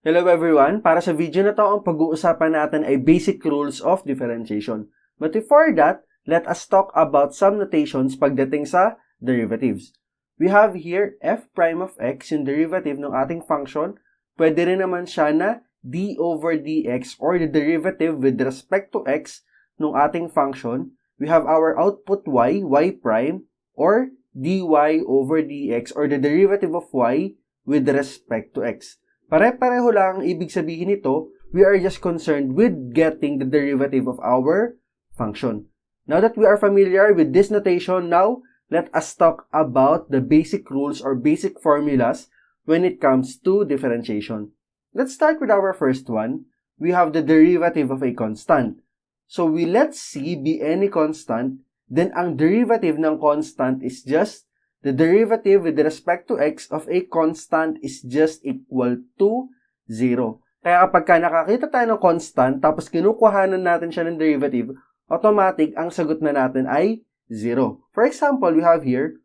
Hello everyone! Para sa video na to, ang pag-uusapan natin ay basic rules of differentiation. But before that, let us talk about some notations pagdating sa derivatives. We have here f prime of x, yung derivative ng ating function. Pwede rin naman siya na d over dx or the derivative with respect to x ng ating function. We have our output y prime, or dy over dx or the derivative of y with respect to x. Pare-pareho lang ang ibig sabihin nito, we are just concerned with getting the derivative of our function. Now that we are familiar with this notation, now let us talk about the basic rules or basic formulas when it comes to differentiation. Let's start with our first one. We have the derivative of a constant. So let's see be any constant, then ang derivative ng constant is just the derivative with respect to x of a constant is just equal to 0. Kaya kapag nakakita tayo ng constant, tapos kinukuhanan natin siya ng derivative, automatic ang sagot na natin ay 0. For example, we have here,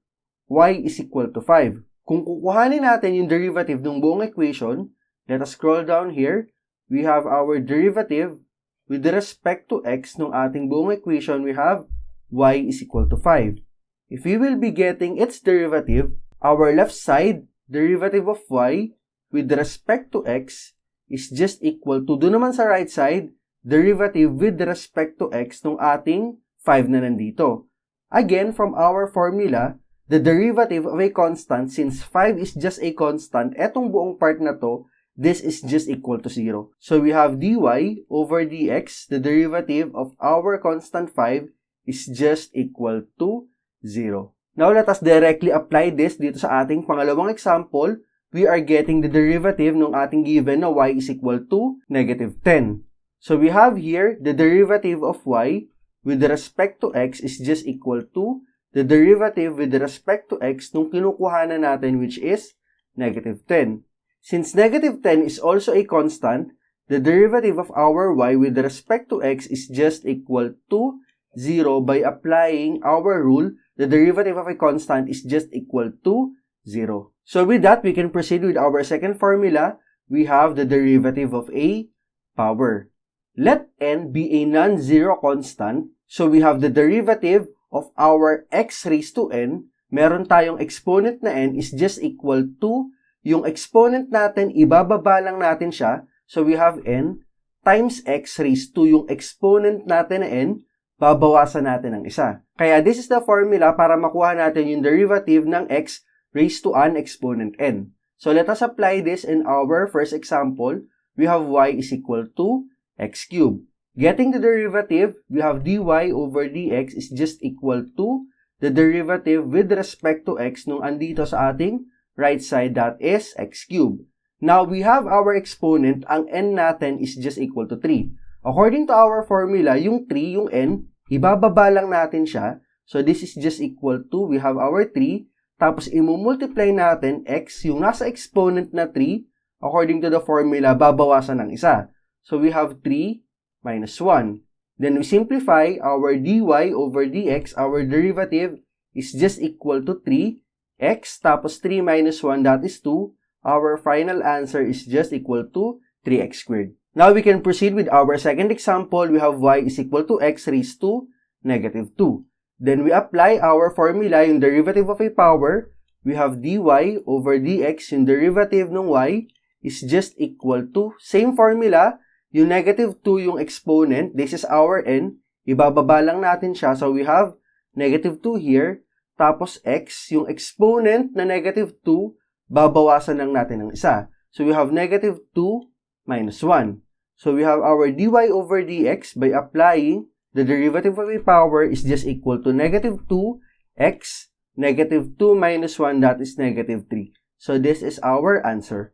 y is equal to 5. Kung kukuhanin natin yung derivative ng buong equation, let us scroll down here. We have our derivative with respect to x ng ating buong equation, we have y is equal to 5. If we will be getting its derivative, our left side derivative of y with respect to x is just equal to, doon naman sa right side, derivative with respect to x ng ating 5 na nandito. Again, from our formula, the derivative of a constant, since 5 is just a constant, etong buong part na to, this is just equal to 0. So we have dy over dx, the derivative of our constant 5 is just equal to 0. Now, let us directly apply this dito sa ating pangalawang example. We are getting the derivative ng ating given na y is equal to negative 10. So, we have here the derivative of y with respect to x is just equal to the derivative with respect to x nung kinukuhanan natin, which is negative 10. Since negative 10 is also a constant, the derivative of our y with respect to x is just equal to 0 by applying our rule. The derivative of a constant is just equal to 0. So with that, we can proceed with our second formula. We have the derivative of a power. Let n be a non-zero constant. So we have the derivative of our x raised to n. Meron tayong exponent na n is just equal to, yung exponent natin, ibababa lang natin siya. So we have n times x raised to yung exponent natin na n, babawasan natin ng isa. Kaya this is the formula para makuha natin yung derivative ng x raised to an exponent n. So let us apply this in our first example. We have y is equal to x cubed. Getting the derivative, we have dy over dx is just equal to the derivative with respect to x nung andito sa ating right side, that is x cubed. Now, we have our exponent, ang n natin is just equal to 3. According to our formula, yung 3, yung n, ibababa lang natin siya. So, this is just equal to, we have our 3, tapos imumultiply natin x, yung nasa exponent na 3, according to the formula, babawasan ng isa. So, we have 3 minus 1. Then, we simplify our dy over dx, our derivative is just equal to 3x, tapos 3 minus 1, that is 2. Our final answer is just equal to 3x squared. Now, we can proceed with our second example. We have y is equal to x raised to negative 2. Then, we apply our formula, yung derivative of a power. We have dy over dx, yung derivative ng y is just equal to, same formula, yung negative 2 yung exponent. This is our n. Ibababa lang natin siya. So, we have negative 2 here. Tapos, x, yung exponent na negative 2, babawasan lang natin ng isa. So, we have negative 2 minus 1. So, we have our dy over dx by applying the derivative of a power is just equal to negative 2x, negative 2 minus 1, that is negative 3. So, this is our answer.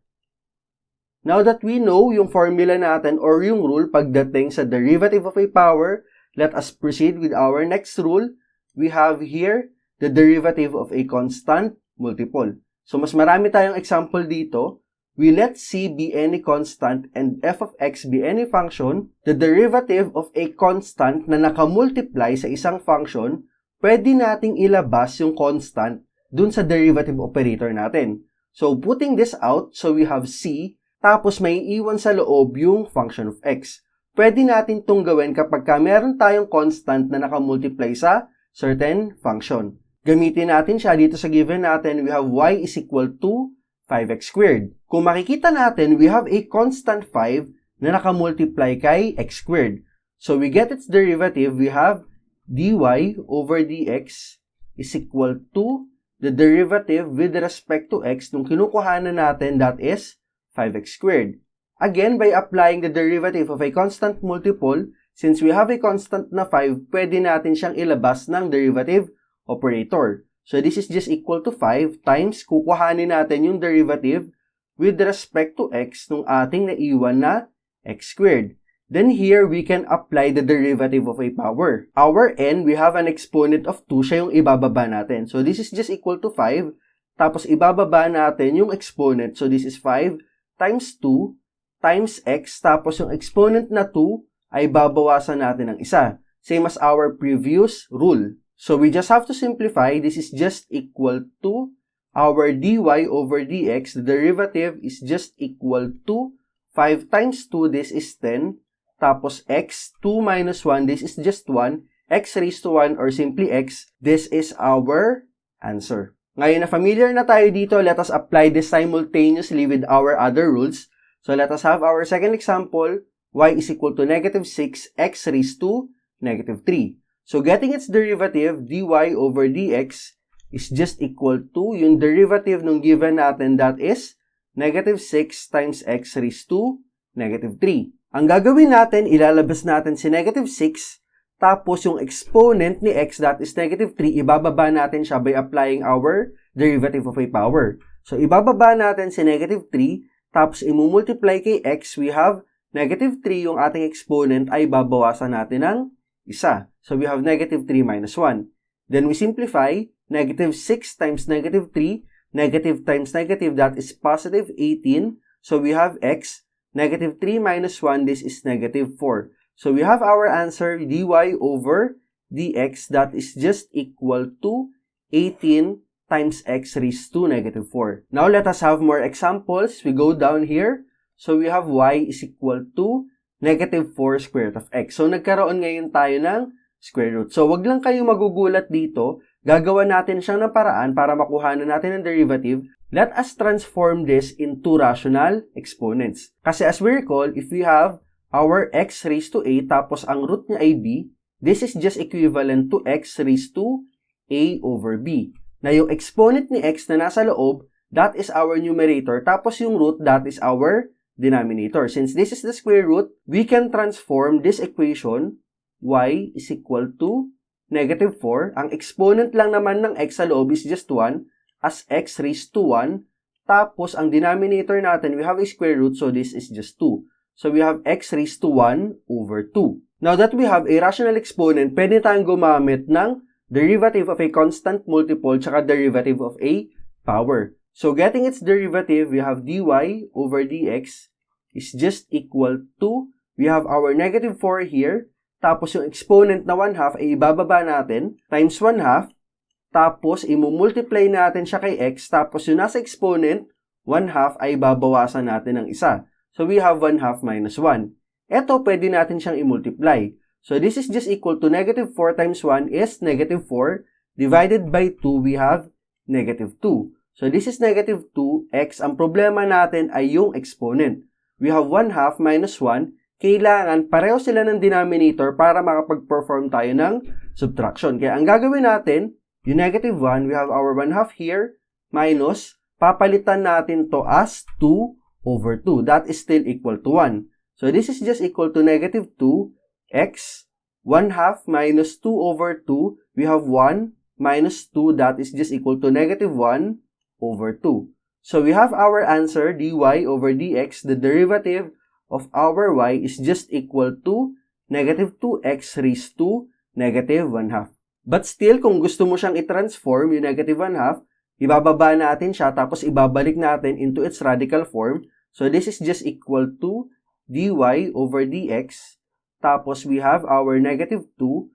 Now that we know yung formula natin or yung rule pagdating sa derivative of a power, let us proceed with our next rule. We have here the derivative of a constant multiple. So, mas marami tayong example dito. We let c be any constant and f of x be any function. The derivative of a constant na nakamultiply sa isang function, pwede nating ilabas yung constant dun sa derivative operator natin. So, putting this out, so we have c tapos may iwan sa loob yung function of x. Pwede natin itong gawin kapag meron tayong constant na nakamultiply sa certain function. Gamitin natin siya dito sa given natin, we have y is equal to 5x squared. Kung makikita natin, we have a constant 5 na nakamultiply kay x squared. So we get its derivative, we have dy over dx is equal to the derivative with respect to x nung kinukuhanan natin, that is 5x squared. Again, by applying the derivative of a constant multiple, since we have a constant na 5, pwede natin siyang ilabas ng derivative operator. So this is just equal to 5 times kukuhanin natin yung derivative with respect to x nung ating naiwan na x squared. Then here, we can apply the derivative of a power. Our n, we have an exponent of 2, siya yung ibababa natin. So this is just equal to 5, tapos ibababa natin yung exponent. So this is 5 times 2 times x, tapos yung exponent na 2 ay babawasan natin ng isa. Same as our previous rule. So we just have to simplify. This is just equal to our dy over dx. The derivative is just equal to 5 times 2, this is 10. Tapos x, 2 minus 1, this is just 1. X raised to 1 or simply x, this is our answer. Ngayon na familiar na tayo dito, let us apply this simultaneously with our other rules. So let us have our second example, y is equal to negative 6, x raised to negative 3. So getting its derivative, dy over dx is just equal to yung derivative nung given natin, that is negative 6 times x raised to negative 3. Ang gagawin natin, ilalabas natin si negative 6, tapos yung exponent ni x, that is negative 3, ibababa natin siya by applying our derivative of a power. So, ibababa natin si negative 3, tapos imumultiply kay x, we have negative 3, yung ating exponent ay babawasan natin ng isa. So, we have negative 3 minus 1. Then, we simplify, negative 6 times negative 3, negative times negative, that is positive 18. So, we have x, negative 3 minus 1, this is negative 4. So, we have our answer, dy over dx, that is just equal to 18 times x raised to negative 4. Now, let us have more examples. We go down here. So, we have y is equal to negative 4 square root of x. So, nagkaroon ngayon tayo ng square root. So, wag lang kayong magugulat dito. Gagawa natin siyang ng paraan para makuhanan natin ang derivative. Let us transform this into rational exponents. Kasi as we recall, if we have our x raised to a tapos ang root niya ay b, this is just equivalent to x raised to a over b. Na yung exponent ni x na nasa loob, that is our numerator, tapos yung root, that is our denominator. Since this is the square root, we can transform this equation, y is equal to negative 4. Ang exponent lang naman ng x sa loob is just 1, as x raised to 1, tapos ang denominator natin, we have a square root, so this is just 2. So we have x raised to 1 over 2. Now that we have a rational exponent, pwede tayong gumamit ng derivative of a constant multiple tsaka derivative of a power. So getting its derivative, we have dy over dx is just equal to, we have our negative 4 here, tapos yung exponent na 1/2 ay ibababa natin, times 1/2, tapos, imumultiply natin siya kay x, tapos yung nasa exponent, 1/2 ay babawasan natin ng isa. So, we have 1/2 minus 1. Ito, pwede natin siyang i-multiply. So, this is just equal to negative 4 times 1 is negative 4. Divided by 2, we have negative 2. So, this is negative 2x. Ang problema natin ay yung exponent. We have 1/2 minus 1. Kailangan pareho sila ng denominator para makapag-perform tayo ng subtraction. Kaya, ang gagawin natin, yung negative 1, we have our 1/2 here, minus, papalitan natin to as 2 over 2. That is still equal to 1. So, this is just equal to negative 2x, 1/2 minus 2 over 2. We have 1 minus 2, that is just equal to negative 1 over 2. So, we have our answer, dy over dx. The derivative of our y is just equal to negative 2x raised to negative 1/2. But still, kung gusto mo siyang i-transform, yung negative 1/2, ibababa natin siya, tapos ibabalik natin into its radical form. So, this is just equal to dy over dx. Tapos, we have our negative 2.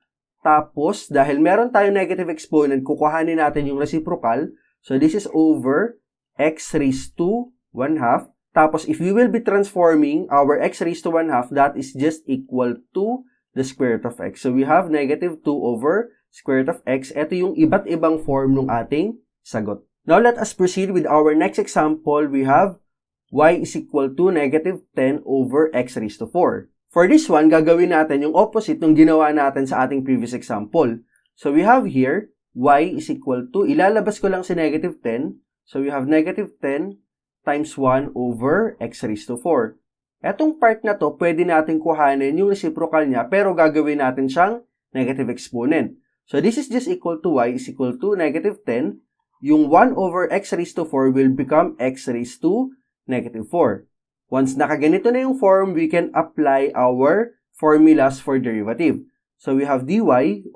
Tapos, dahil meron tayong negative exponent, kukuhanin natin yung reciprocal. So, this is over x raised to 1/2. Tapos, if we will be transforming our x raised to 1/2, that is just equal to the square root of x. So, we have negative 2 over square root of x. Ito yung iba't ibang form ng ating sagot. Now, let us proceed with our next example. We have y is equal to negative 10 over x raised to 4. For this one, gagawin natin yung opposite ng ginawa natin sa ating previous example. So, we have here, y is equal to, ilalabas ko lang si negative 10. So, we have negative 10 times 1 over x raised to 4. Etong part na to, pwede natin kuhanin yung reciprocal niya, pero gagawin natin siyang negative exponent. So, this is just equal to y is equal to negative 10. Yung 1 over x raised to 4 will become x raised to negative 4. Once nakaganito na yung form, we can apply our formulas for derivative. So, we have dy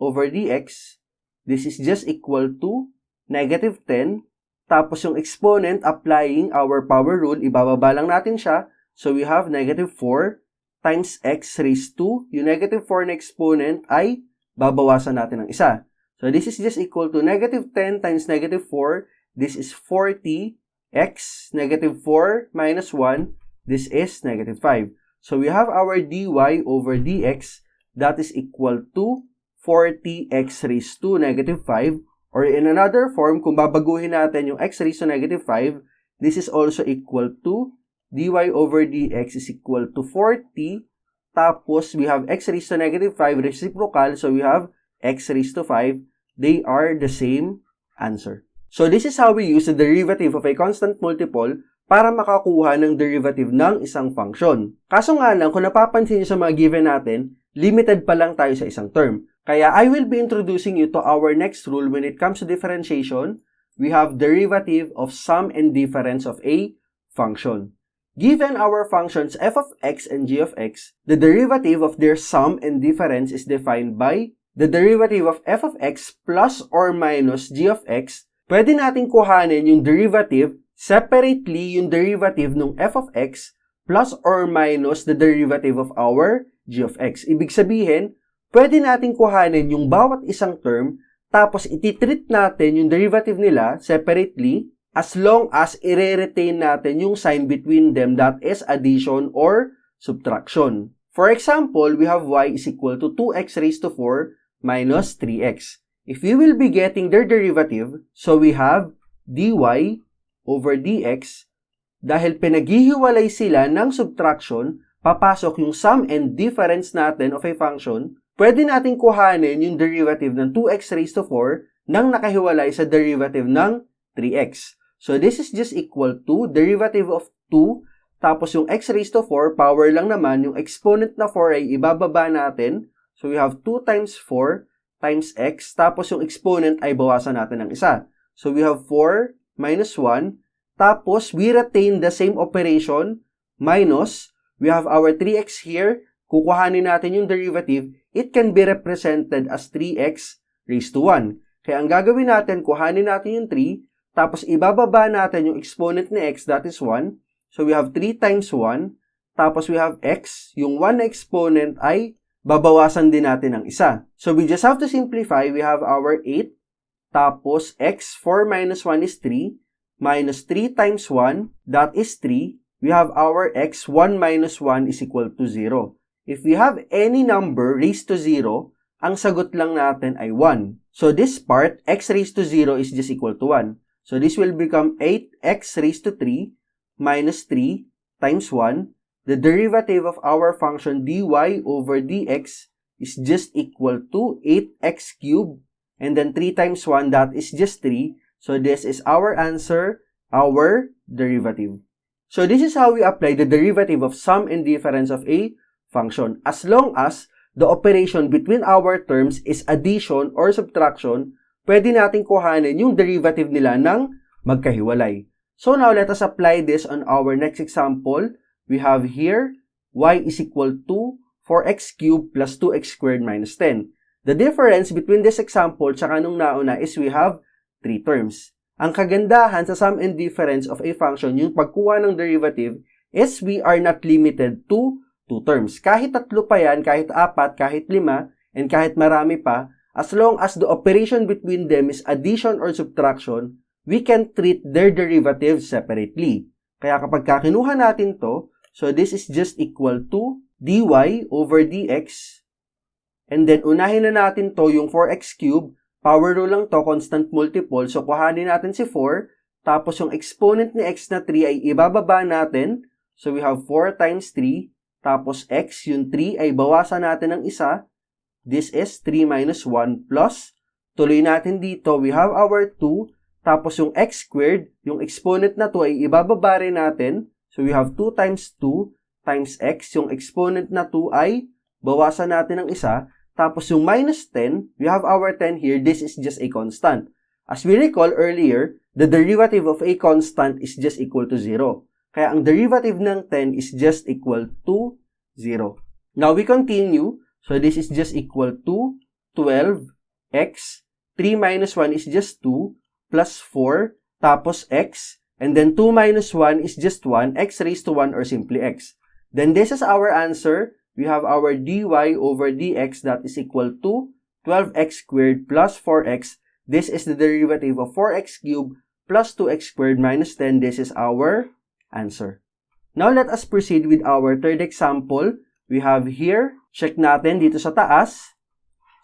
over dx. This is just equal to negative 10. Tapos yung exponent, applying our power rule, ibababa lang natin siya. So, we have negative 4 times x raised to, yung negative 4 na exponent ay babawasan natin ng isa. So, this is just equal to negative 10 times negative 4. This is 40x, negative 4 minus 1. This is negative 5. So, we have our dy over dx. That is equal to 40x raised to negative 5. Or in another form, kung babaguhin natin yung x raised to negative 5, this is also equal to dy over dx is equal to 40. Tapos, we have x raised to negative 5 reciprocal. So, we have x raised to 5. They are the same answer. So, this is how we use the derivative of a constant multiple para makakuha ng derivative ng isang function. Kaso nga lang, kung napapansin nyo sa mga given natin, limited pa lang tayo sa isang term. Kaya I will be introducing you to our next rule when it comes to differentiation. We have derivative of sum and difference of a function. Given our functions f of x and g of x, the derivative of their sum and difference is defined by the derivative of f of x plus or minus g of x. Pwede natin kuhanin yung derivative separately, yung derivative ng f of x plus or minus the derivative of our g of x. Ibig sabihin, pwede natin kuhanin yung bawat isang term, tapos ititreat natin yung derivative nila separately as long as i-retain natin yung sign between them, that is addition or subtraction. For example, we have y is equal to 2x raised to 4 minus 3x. If we will be getting their derivative, so we have dy over dx. Dahil pinaghihiwalay sila ng subtraction, papasok yung sum and difference natin of a function. Pwede natin kuhanin yung derivative ng 2x raised to 4 nang nakahiwalay sa derivative ng 3x. So, this is just equal to derivative of 2, tapos yung x raised to 4, power lang naman, yung exponent na 4 ay ibababa natin. So, we have 2 times 4 times x, tapos yung exponent ay bawasan natin ng isa. So, we have 4 minus 1, tapos we retain the same operation, minus, we have our 3x here, kukuhanin natin yung derivative, it can be represented as 3x raised to 1. Kaya ang gagawin natin, kuhanin natin yung 3, tapos ibababa natin yung exponent ni x, that is 1. So, we have 3 times 1, tapos we have x, yung 1 na exponent ay babawasan din natin ng isa. So, we just have to simplify, we have our 8, tapos x, 4 minus 1 is 3, minus 3 times 1, that is 3. We have our x, 1 minus 1 is equal to 0. If we have any number raised to 0, ang sagot lang natin ay 1. So, this part, x raised to 0 is just equal to 1. So, this will become 8x raised to 3 minus 3 times 1. The derivative of our function dy over dx is just equal to 8x cubed. And then 3 times 1, that is just 3. So, this is our answer, our derivative. So, this is how we apply the derivative of sum and difference of a function. As long as the operation between our terms is addition or subtraction, pwede natin kuhanin yung derivative nila ng magkahiwalay. So, now let us apply this on our next example. We have here, y is equal to 4x cubed plus 2x squared minus 10. The difference between this example tsaka nung nauna is we have 3 terms. Ang kagandahan sa sum and difference of a function, yung pagkuha ng derivative, is we are not limited to 2 terms. Kahit 3 pa yan, kahit 4, kahit 5, and kahit marami pa, as long as the operation between them is addition or subtraction, we can treat their derivatives separately. Kaya kapag kinuha natin to, so this is just equal to dy over dx. And then, unahin na natin to yung 4x cube. Power rule lang to, constant multiple. So, kuhanin natin si 4. Tapos, yung exponent ni x na 3 ay ibababa natin. So, we have 4 times 3. Tapos, x, yung 3 ay bawasan natin ng isa. This is 3 minus 1 plus. Tuloy natin dito, we have our 2. Tapos, yung x squared, yung exponent na to ay ibababa rin natin. So, we have 2 times 2 times x. Yung exponent na 2 ay bawasan natin ng isa. Tapos yung minus 10, we have our 10 here. This is just a constant. As we recall earlier, the derivative of a constant is just equal to 0. Kaya ang derivative ng 10 is just equal to 0. Now we continue. So this is just equal to 12x. 3 minus 1 is just 2 plus 4. Tapos x. And then 2 minus 1 is just 1. X raised to 1 or simply x. Then this is our answer. We have our dy over dx that is equal to 12x squared plus 4x. This is the derivative of 4x cubed plus 2x squared minus 10. This is our answer. Now, let us proceed with our third example. We have here, check natin dito sa taas.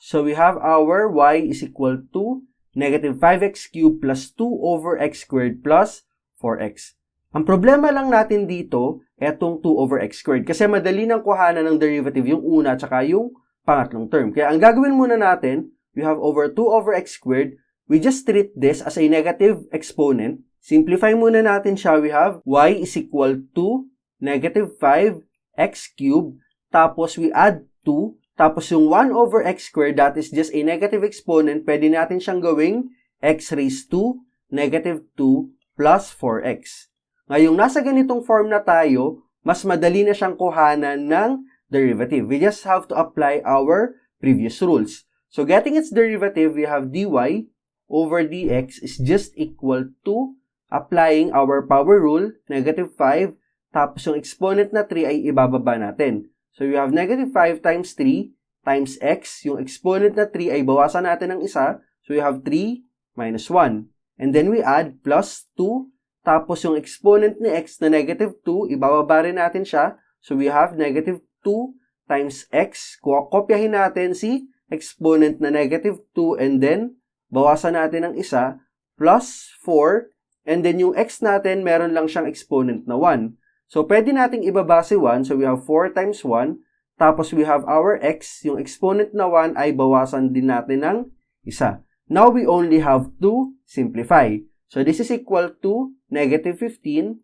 So, we have our y is equal to negative 5x cubed plus 2 over x squared plus 4x. Ang problema lang natin dito, etong 2 over x squared. Kasi madali nang kuhanan ng derivative yung una at saka yung pangatlong term. Kaya ang gagawin muna natin, we have over 2 over x squared. We just treat this as a negative exponent. Simplify muna natin siya. We have y is equal to negative 5x cubed. Tapos we add 2. Tapos yung 1 over x squared, that is just a negative exponent. Pwede natin siyang gawing x raised to negative 2 plus 4x. Ngayong nasa ganitong form na tayo, mas madali na siyang kuhanan ng derivative. We just have to apply our previous rules. So, getting its derivative, we have dy over dx is just equal to applying our power rule, negative 5, tapos yung exponent na 3 ay ibababa natin. So, we have negative 5 times 3 times x. Yung exponent na 3 ay bawasan natin ng isa. So, we have 3 minus 1. And then we add plus 2. Tapos yung exponent ni x na negative 2, ibababa rin natin siya. So we have negative 2 times x. Kopyahin natin si exponent na negative 2 and then bawasan natin ng isa plus 4. And then yung x natin, meron lang siyang exponent na 1. So pwede nating ibaba si 1. So we have 4 times 1. Tapos we have our x. Yung exponent na 1 ay bawasan din natin ng isa. Now we only have to simplify. So this is equal to negative 15.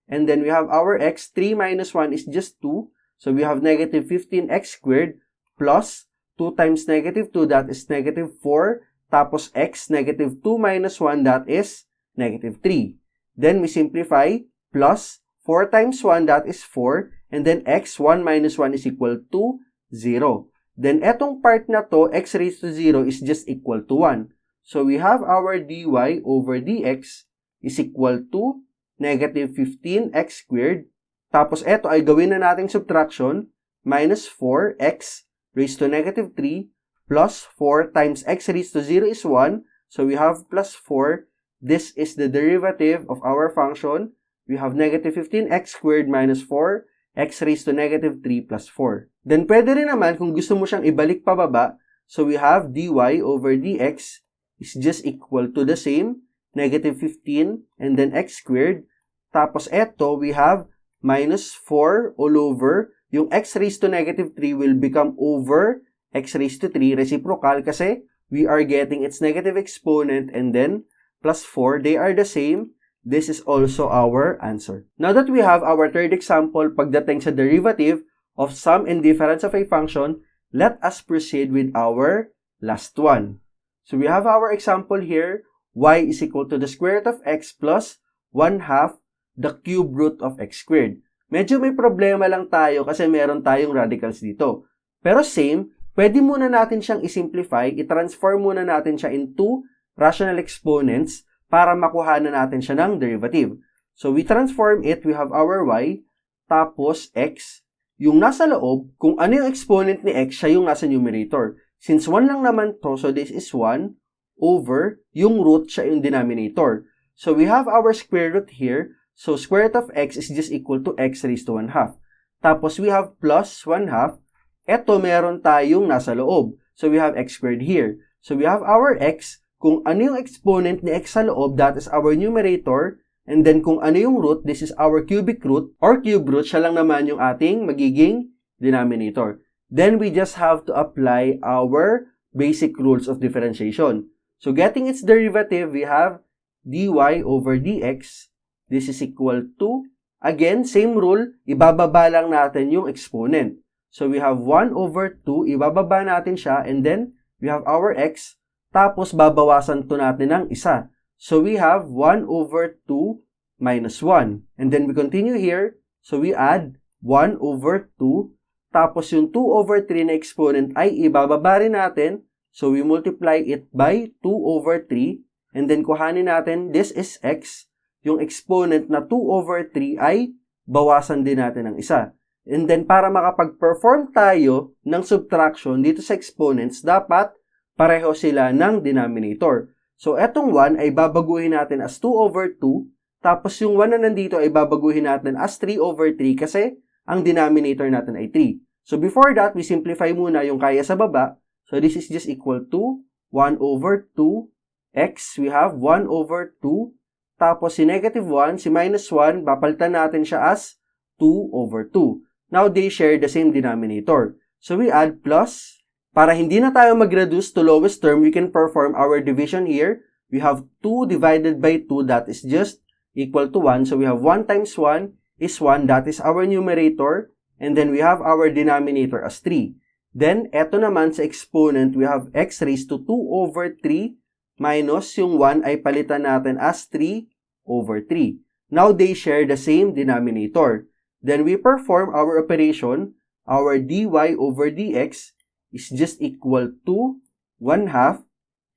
And then we have our x. 3 minus 1 is just 2. So we have negative 15x squared plus 2 times negative 2, that is negative 4. Tapos x, negative 2 minus 1, that is negative 3. Then we simplify plus 4 times 1, that is 4. And then x, 1 minus 1 is equal to 0. Then etong part na to, x raised to 0 is just equal to 1. So we have our dy over dx is equal to negative 15x squared. Tapos eto ay gawin na nating subtraction. Minus 4x raised to negative 3 plus 4 times x raised to 0 is 1. So we have plus 4. This is the derivative of our function. We have negative 15x squared minus 4 x raised to negative 3 plus 4. Then pwede rin naman kung gusto mo siyang ibalik pababa. So we have dy over dx is just equal to the same, negative 15, and then x squared. Tapos eto, we have minus 4 all over. Yung x raised to negative 3 will become over x raised to 3, reciprocal, kasi we are getting its negative exponent and then plus 4. They are the same. This is also our answer. Now that we have our third example pagdating sa derivative of sum and difference of a function, let us proceed with our last one. So we have our example here, y is equal to the square root of x plus 1/2 the cube root of x squared. Medyo may problema lang tayo kasi meron tayong radicals dito. Pero same, pwede muna natin siyang isimplify, i-transform muna natin siya into rational exponents para makuha na natin siya ng derivative. So we transform it, we have our y, tapos x. Yung nasa loob, kung ano yung exponent ni x, siya yung nasa numerator. Since 1 lang naman to, so this is 1 over yung root, siya yung denominator. So we have our square root here. So, square root of x is just equal to x raised to 1/2. Tapos, we have plus 1/2. Eto, meron tayong nasa loob. So, we have x squared here. So, we have our x. Kung ano yung exponent ni x sa loob, that is our numerator. And then, kung ano yung root, this is our cubic root or cube root. Siya lang naman yung ating magiging denominator. Then, we just have to apply our basic rules of differentiation. So, getting its derivative, we have dy over dx. This is equal to, again, same rule, ibababa lang natin yung exponent. So, we have 1 over 2, ibababa natin siya, and then, we have our x, tapos babawasan to natin ng isa. So, we have 1 over 2 minus 1. And then, we continue here, so we add 1 over 2, tapos yung 2 over 3 na exponent ay ibababa rin natin, so we multiply it by 2 over 3, and then kuhanin natin, this is x, yung exponent na 2 over 3 ay bawasan din natin ng isa. And then, para makapag-perform tayo ng subtraction dito sa exponents, dapat pareho sila ng denominator. So, etong 1 ay babaguhin natin as 2 over 2, tapos yung 1 na nandito ay babaguhin natin as 3 over 3 kasi ang denominator natin ay 3. So, before that, we simplify muna yung kaya sa baba. So, this is just equal to 1 over 2 x. We have 1 over 2. Tapos, si negative 1, si minus 1, papalitan natin siya as 2 over 2. Now, they share the same denominator. So, we add plus. Para hindi na tayo mag-reduce to lowest term, we can perform our division here. We have 2 divided by 2, that is just equal to 1. So, we have 1 times 1 is 1, that is our numerator. And then, we have our denominator as 3. Then, eto naman sa exponent, we have x raised to 2 over 3 minus yung 1 ay palitan natin as 3 over 3. Now, they share the same denominator. Then, we perform our operation. Our dy over dx is just equal to 1/2.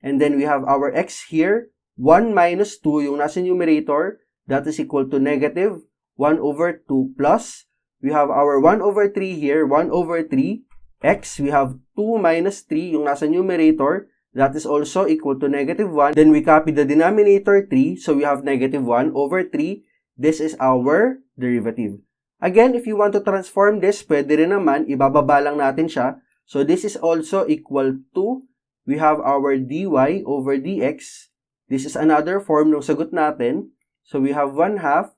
And then, we have our x here. 1 minus 2, yung nasa numerator, that is equal to negative 1 over 2 plus. We have our 1 over 3 here, 1 over 3. X, we have 2 minus 3, yung nasa numerator, that is also equal to negative 1. Then we copy the denominator 3, so we have negative 1 over 3. This is our derivative. Again, if you want to transform this, pwede rin naman, ibababa lang natin siya. So this is also equal to, we have our dy over dx. This is another form ng sagot natin. So we have 1/2,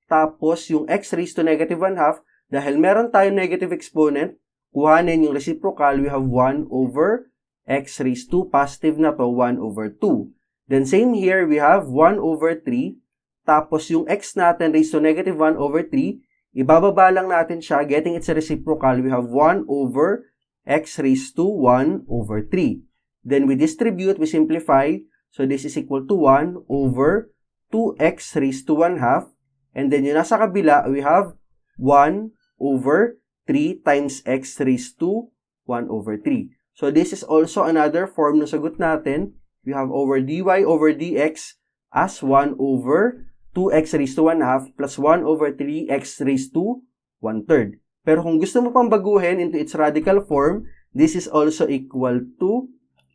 tapos yung x raised to negative 1/2, dahil meron tayong negative exponent, kuhanin yung reciprocal, we have 1 over x raised to, positive na to, 1 over 2. Then same here, we have 1 over 3. Tapos yung x natin raised to negative 1 over 3, ibababa lang natin siya, getting its reciprocal, we have 1 over x raised to 1 over 3. Then we distribute, we simplify, so this is equal to 1 over 2x raised to 1/2. And then yung nasa kabila, we have 1 over 3 times x raised to 1 over 3. So, this is also another form ng sagot natin. We have over dy over dx as 1 over 2x raised to 1/2 plus 1 over 3x raised to 1/3. Pero kung gusto mo pang baguhin into its radical form, this is also equal to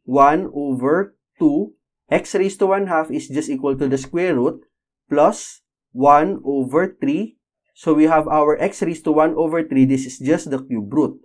1 over 2. X raised to 1/2 is just equal to the square root plus 1 over 3. So, we have our x raised to 1 over 3. This is just the cube root.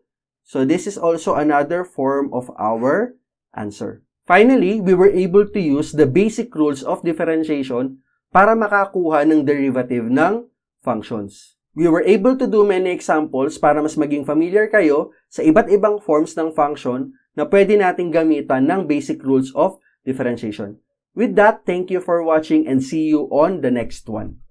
So, this is also another form of our answer. Finally, we were able to use the basic rules of differentiation para makakuha ng derivative ng functions. We were able to do many examples para mas maging familiar kayo sa iba't ibang forms ng function na pwede nating gamitan ng basic rules of differentiation. With that, thank you for watching and see you on the next one.